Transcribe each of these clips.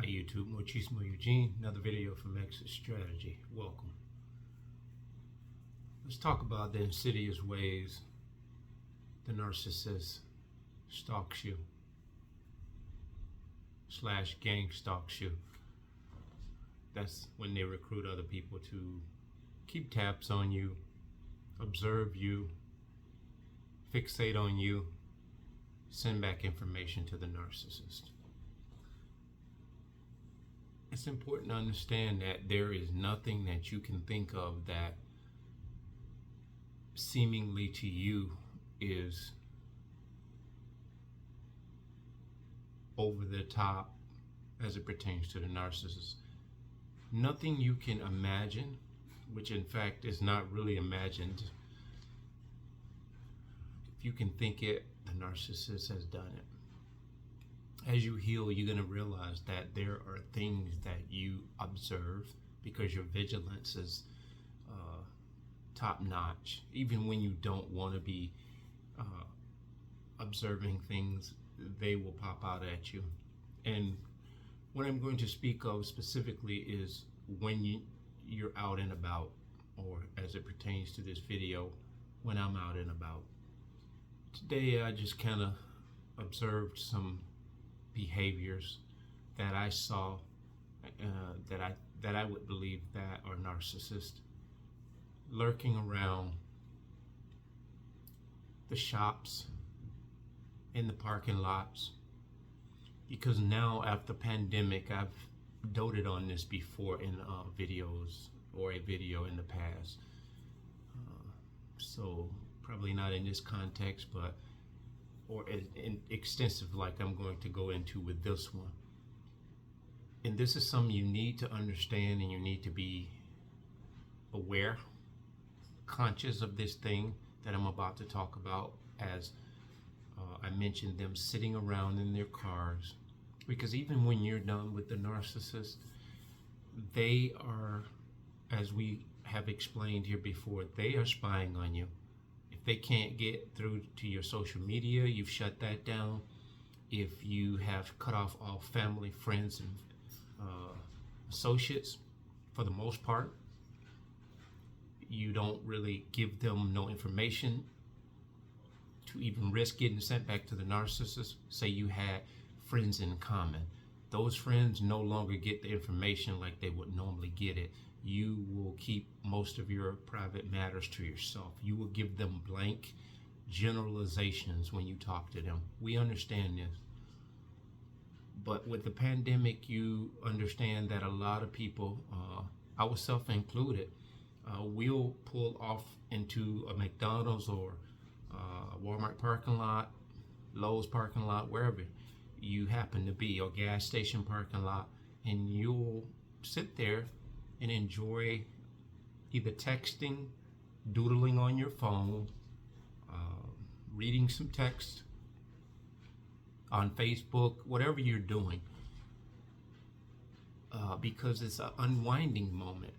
Hi YouTube, Muchismo Eugene, another video from Exit Strategy. Welcome. Let's talk about the insidious ways the narcissist stalks you / gang stalks you. That's when they recruit other people to keep tabs on you, observe you, fixate on you, send back information to the narcissist. It's important to understand that there is nothing that you can think of that seemingly to you is over the top as it pertains to the narcissist. Nothing you can imagine, which in fact is not really imagined. If you can think it, the narcissist has done it. As you heal, you're going to realize that there are things that you observe because your vigilance is top notch. Even when you don't want to be observing things, they will pop out at you. And what I'm going to speak of specifically is when you're out and about, or as it pertains to this video, when I'm out and about. Today I just kind of observed some behaviors that I saw that I would believe that are narcissists lurking around the shops, in the parking lots. Because now after pandemic, I've doted on this before in videos or a video in the past, so probably not in this context, but or in extensive like I'm going to go into with this one. And this is something you need to understand, and you need to be aware, conscious of this thing that I'm about to talk about, as I mentioned them sitting around in their cars. Because even when you're done with the narcissist, they are, as we have explained here before, they are spying on you. They can't get through to your social media, you've shut that down. If you have cut off all family, friends, and associates, for the most part, you don't really give them no information to even risk getting sent back to the narcissist. Say you had friends in common. Those friends no longer get the information like they would normally get it. You will keep most of your private matters to yourself. You will give them blank generalizations when you talk to them. We understand this. But with the pandemic, you understand that a lot of people, ourselves included, will pull off into a McDonald's or a Walmart parking lot, Lowe's parking lot, wherever you happen to be, or gas station parking lot, and you'll sit there and enjoy either texting, doodling on your phone, reading some text on Facebook, whatever you're doing, because it's an unwinding moment.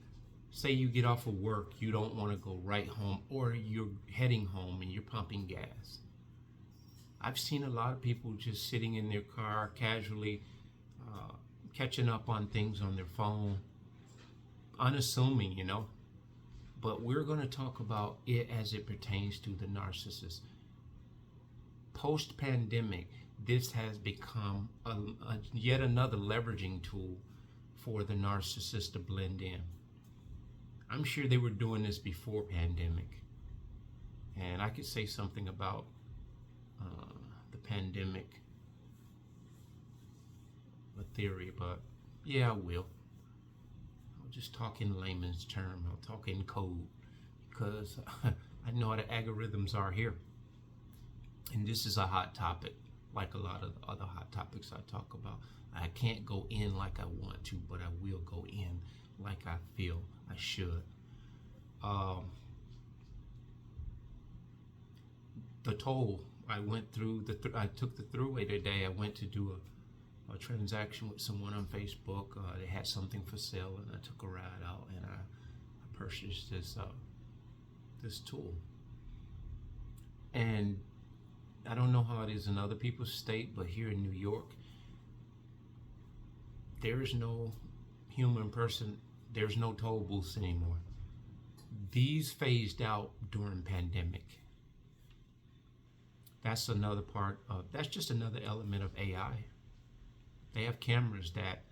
Say you get off of work, you don't want to go right home, or you're heading home and you're pumping gas. I've seen a lot of people just sitting in their car casually, catching up on things on their phone, unassuming, but we're going to talk about it as it pertains to the narcissist. Post-pandemic, this has become yet another leveraging tool for the narcissist to blend in. I'm sure they were doing this before pandemic, and I could say something about the pandemic, a theory, but yeah, I will. I'll just talk in layman's term. I'll talk in code, because I know how the algorithms are here. And this is a hot topic, like a lot of the other hot topics I talk about. I can't go in like I want to, but I will go in like I feel I should. The toll I went through, I took the throughway today. I went to do a transaction with someone on Facebook. They had something for sale, and I took a ride out, and I purchased this tool. And I don't know how it is in other people's state, but here in New York, There is no human person, there's no toll booths anymore. These phased out during pandemic. That's another part of, that's just another element of AI. They have cameras that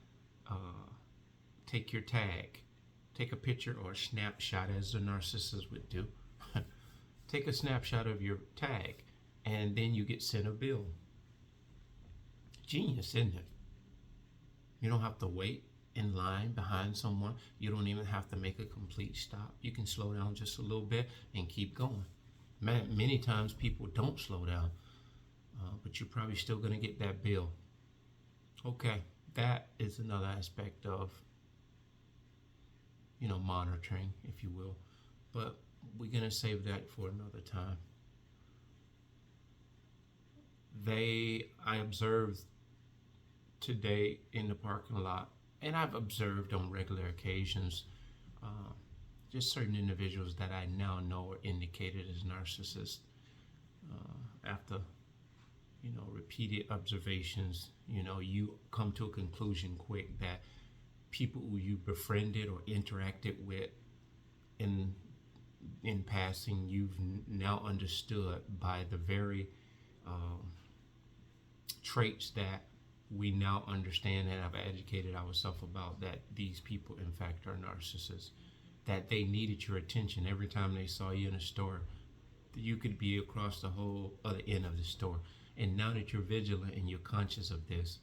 take your tag, take a picture or a snapshot, as the narcissist would do. Take a snapshot of your tag, and then you get sent a bill. Genius, isn't it? You don't have to wait in line behind someone. You don't even have to make a complete stop. You can slow down just a little bit and keep going. Many times people don't slow down, but you're probably still going to get that bill. Okay, that is another aspect of, monitoring, if you will. But we're going to save that for another time. I observed today in the parking lot, and I've observed on regular occasions, just certain individuals that I now know are indicated as narcissists. After repeated observations, you come to a conclusion quick that people who you befriended or interacted with in passing, you've now understood by the very traits that we now understand and have educated ourselves about, that these people in fact are narcissists, that they needed your attention every time they saw you in a store. You could be across the whole other end of the store. And now that you're vigilant and you're conscious of this,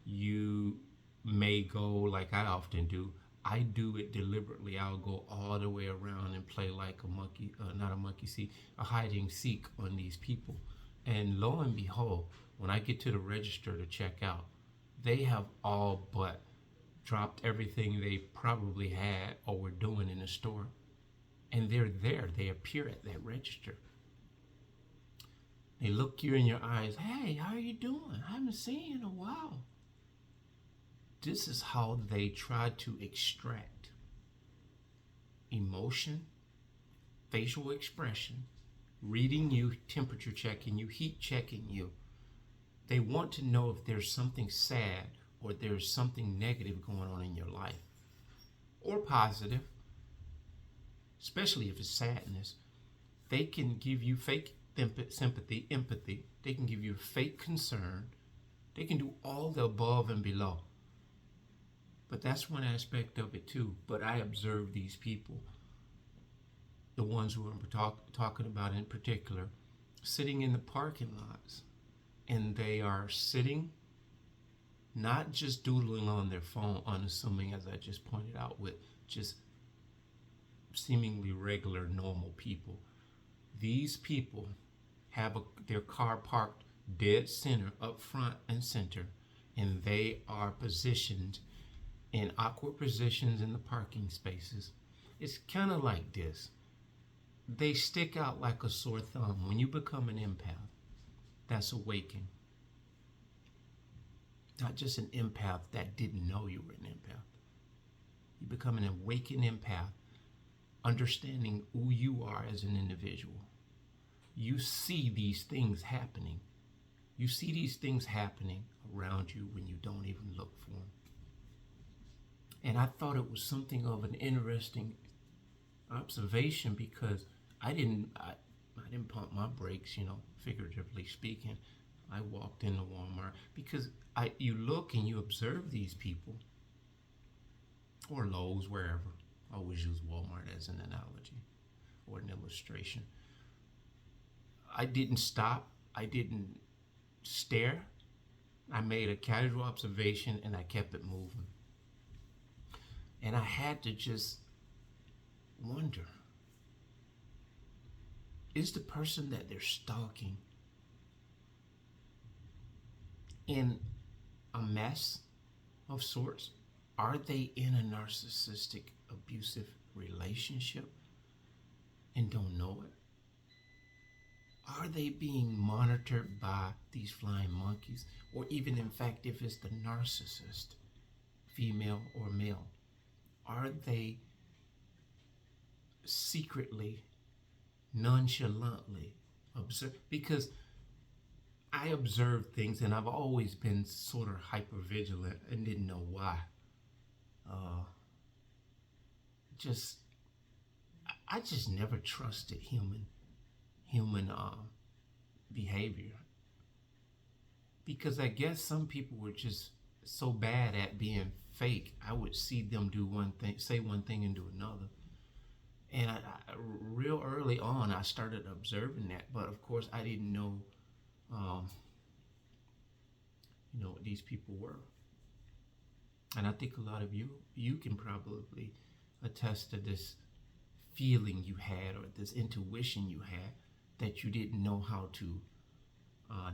you may go, like I often do. I do it deliberately. I'll go all the way around and play like a monkey, not a monkey see, a hide and seek on these people. And lo and behold, when I get to the register to check out, they have all but dropped everything they probably had or were doing in the store. And they're there. They appear at that register. They look you in your eyes. Hey, how are you doing? I haven't seen you in a while. This is how they try to extract emotion, facial expression, reading you, temperature checking you, heat checking you. They want to know if there's something sad or there's something negative going on in your life, or positive, especially if it's sadness. They can give you fake sympathy, empathy. They can give you fake concern. They can do all the above and below. But that's one aspect of it too. But I observe these people, the ones who I'm talking about in particular, sitting in the parking lots. And they are sitting, not just doodling on their phone, unassuming, as I just pointed out, with just seemingly regular, normal people. These people have their car parked dead center, up front and center, and they are positioned in awkward positions in the parking spaces. It's kind of like this. They stick out like a sore thumb. When you become an empath, that's awakened. Not just an empath that didn't know you were an empath. You become an awakened empath, understanding who you are as an individual. You see these things happening. You see these things happening around you when you don't even look for them. And I thought it was something of an interesting observation, because I didn't pump my brakes, figuratively speaking. I walked into Walmart because you look and you observe these people, or Lowe's, wherever. I always use Walmart as an analogy or an illustration. I didn't stop. I didn't stare. I made a casual observation and I kept it moving. And I had to just wonder, is the person that they're stalking in a mess of sorts? Are they in a narcissistic, abusive relationship and don't know it? Are they being monitored by these flying monkeys? Or even, in fact, if it's the narcissist, female or male, are they secretly, nonchalantly observe? Because I observed things, and I've always been sort of hyper vigilant and didn't know why. Uh, just I just never trusted human behavior, because I guess some people were just so bad at being fake. I would see them do one thing, say one thing, and do another. And real early on, I started observing that. But of course, I didn't know, um, what these people were. And I think a lot of you can probably attest to this feeling you had, or this intuition you had, that you didn't know how to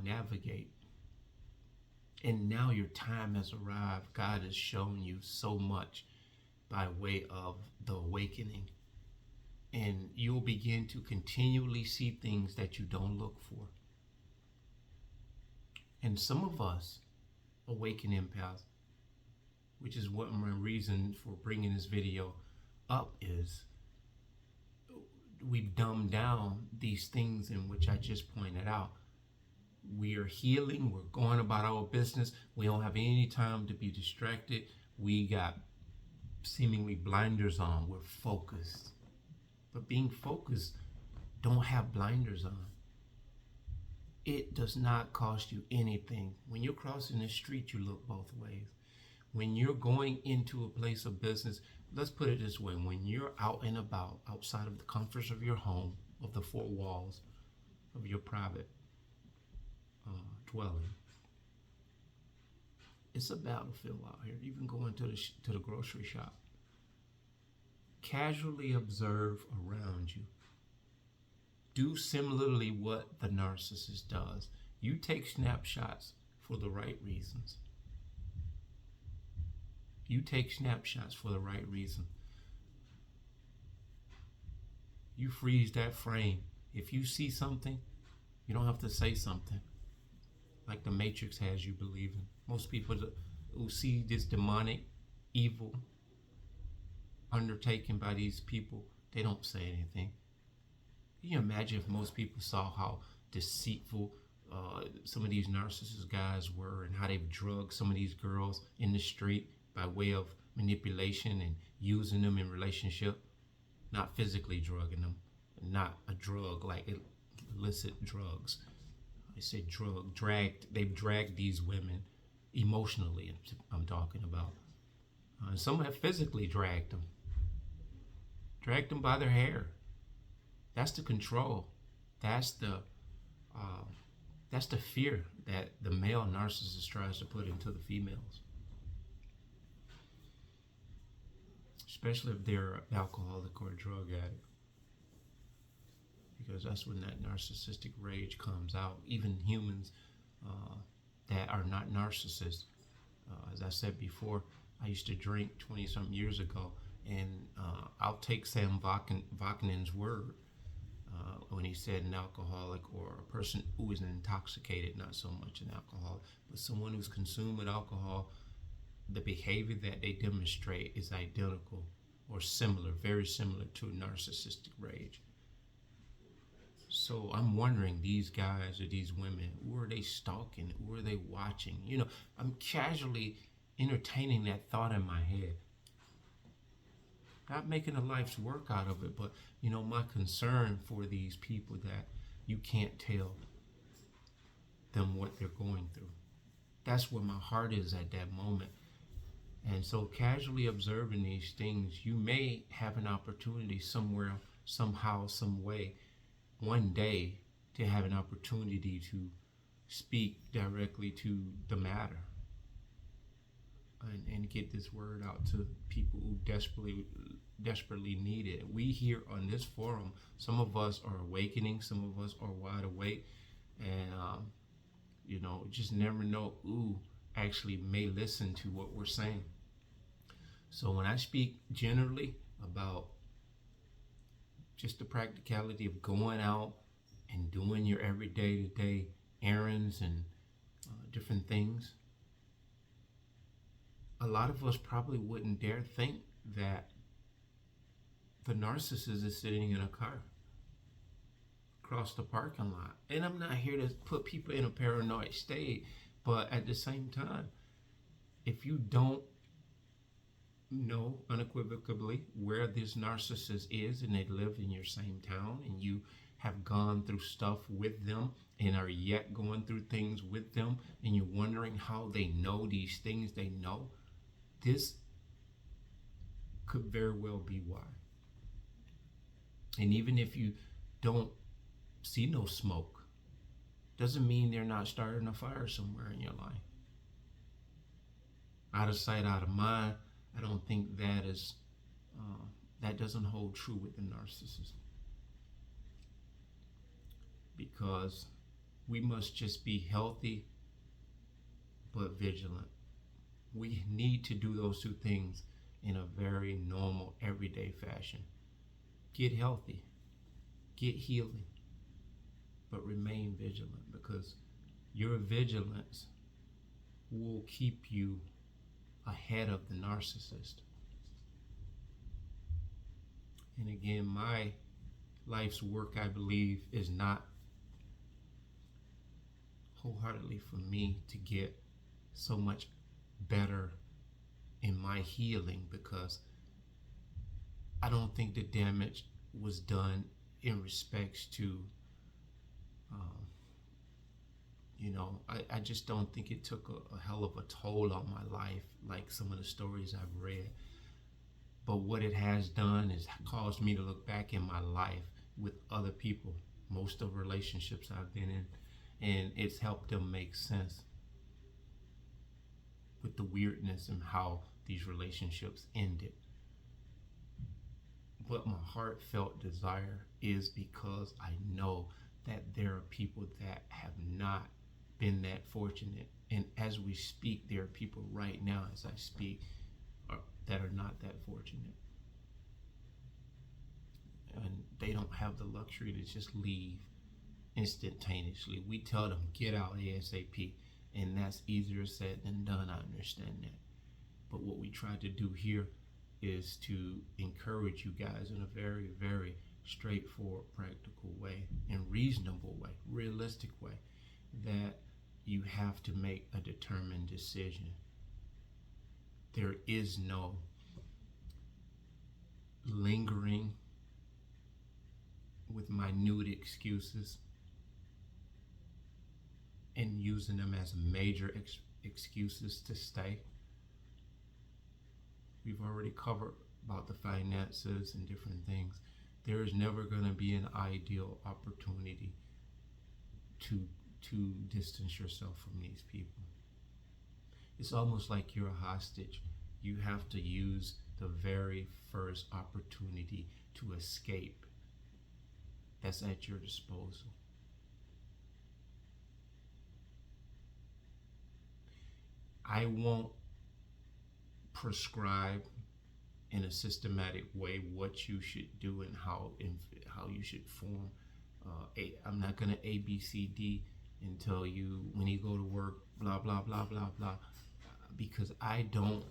navigate. And now your time has arrived. God has shown you so much by way of the awakening. And you'll begin to continually see things that you don't look for. And some of us awaken empaths, which is what my reason for bringing this video up is, we've dumbed down these things in which I just pointed out. We are healing, we're going about our business, we don't have any time to be distracted, we got seemingly blinders on, we're focused. But being focused, don't have blinders on. It does not cost you anything. When you're crossing the street, you look both ways. When you're going into a place of business, let's put it this way, when you're out and about, outside of the comforts of your home, of the four walls of your private dwelling, it's a battlefield out here. Even going to the grocery shop. Casually observe around you. Do similarly what the narcissist does. You take snapshots for the right reasons. You take snapshots for the right reason. You freeze that frame. If you see something, you don't have to say something like the Matrix has you believing. Most people who see this demonic evil undertaken by these people, they don't say anything. Can you imagine if most people saw how deceitful some of these narcissist guys were, and how they've drugged some of these girls in the street by way of manipulation and using them in relationship? Not physically drugging them, not a drug like illicit drugs. I said they've dragged these women emotionally, I'm talking about. Some have physically dragged them by their hair. That's the control. That's the fear that the male narcissist tries to put into the females, especially if they're an alcoholic or a drug addict, because that's when that narcissistic rage comes out. Even humans that are not narcissists, as I said before, I used to drink 20-something years ago, and I'll take Sam Vaknin's word when he said an alcoholic, or a person who is intoxicated, not so much an alcoholic, but someone who's consumed with alcohol, the behavior that they demonstrate is identical or similar, very similar to narcissistic rage. So I'm wondering, these guys or these women, who are they stalking? Who are they watching? I'm casually entertaining that thought in my head. Not making a life's work out of it, but my concern for these people, that you can't tell them what they're going through. That's where my heart is at that moment. And so casually observing these things, you may have an opportunity somewhere, somehow, some way, one day, to have an opportunity to speak directly to the matter, and get this word out to people who desperately need it. We here on this forum, some of us are awakening, some of us are wide awake, and just never know who actually may listen to what we're saying. So when I speak generally about just the practicality of going out and doing your everyday to day errands and different things, a lot of us probably wouldn't dare think that the narcissist is sitting in a car across the parking lot. And I'm not here to put people in a paranoid state, but at the same time, if you don't know unequivocally where this narcissist is and they live in your same town and you have gone through stuff with them and are yet going through things with them and you're wondering how they know these things they know, this could very well be why. And even if you don't see no smoke, doesn't mean they're not starting a fire somewhere in your life. Out of sight, out of mind, I don't think that is that doesn't hold true with the narcissist, because we must just be healthy but vigilant. We need to do those two things in a very normal, everyday fashion. Get healthy, get healing, but remain vigilant, because your vigilance will keep you ahead of the narcissist. And again, my life's work, I believe, is not wholeheartedly for me to get so much better in my healing, because I don't think the damage was done in respects to I just don't think it took a hell of a toll on my life like some of the stories I've read. But what it has done is caused me to look back in my life with other people, most of the relationships I've been in, and it's helped them make sense with the weirdness and how these relationships ended. But my heartfelt desire is because I know that there are people that have not been that fortunate. And as we speak, there are people right now as I speak that are not that fortunate. And they don't have the luxury to just leave instantaneously. We tell them, get out ASAP. And that's easier said than done, I understand that. But what we try to do here is to encourage you guys in a very, very straightforward, practical way, and reasonable way, realistic way, that you have to make a determined decision. There is no lingering with minute excuses and using them as major excuses to stay. We've already covered about the finances and different things. There is never going to be an ideal opportunity to distance yourself from these people. It's almost like you're a hostage. You have to use the very first opportunity to escape that's at your disposal. I won't prescribe in a systematic way what you should do and how you should form. I'm not going to ABCD and tell you when you go to work, blah, blah, blah, blah, blah, because I don't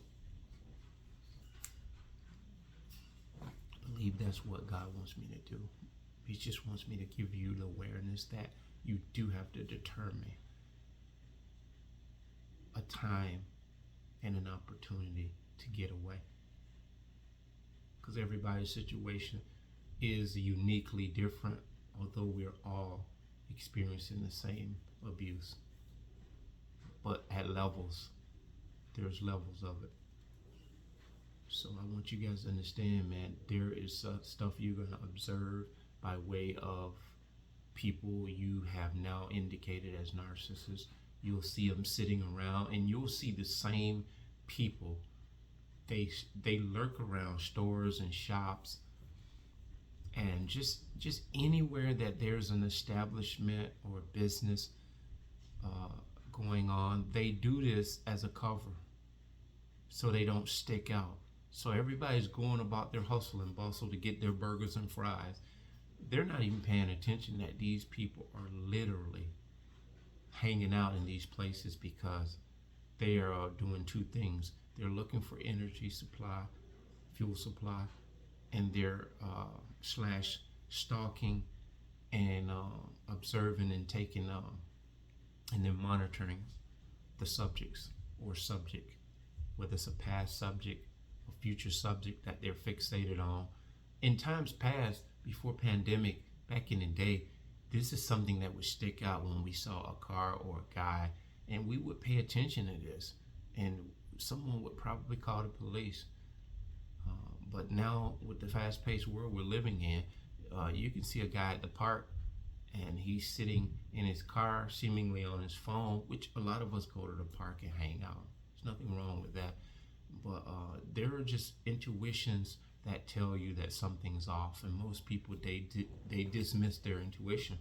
believe that's what God wants me to do. He just wants me to give you the awareness that you do have to determine a time and an opportunity to get away. Because everybody's situation is uniquely different, although we're all experiencing the same abuse. But at levels, there's levels of it. So I want you guys to understand, man, there is stuff you're going to observe by way of people you have now indicated as narcissists. You'll see them sitting around, and you'll see the same people. They lurk around stores and shops, and just anywhere that there's an establishment or business going on. They do this as a cover so they don't stick out. So everybody's going about their hustle and bustle to get their burgers and fries. They're not even paying attention that these people are literally hanging out in these places because they are doing two things. They're looking for energy supply, fuel supply, and they're /stalking and observing and taking and then monitoring the subjects or subject, whether it's a past subject or future subject that they're fixated on. In times past, before pandemic, back in the day, this is something that would stick out when we saw a car or a guy, and we would pay attention to this, and someone would probably call the police. But now, with the fast-paced world we're living in, you can see a guy at the park, and he's sitting in his car, seemingly on his phone, which a lot of us go to the park and hang out. There's nothing wrong with that. But there are just intuitions that tell you that something's off, and most people, they dismiss their intuition.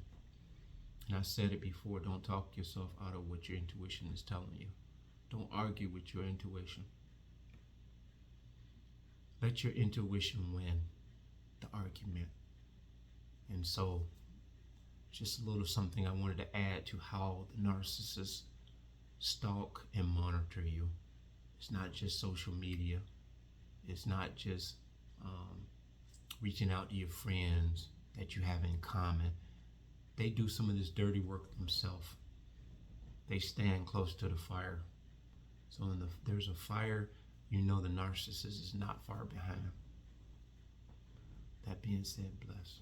And I said it before, don't talk yourself out of what your intuition is telling you. Don't argue with your intuition. Let your intuition win the argument. And so, just a little something I wanted to add to how the narcissists stalk and monitor you. It's not just social media. It's not just reaching out to your friends that you have in common. They do some of this dirty work themselves. They stand close to the fire. So when there's a fire, you know the narcissist is not far behind. That being said, bless.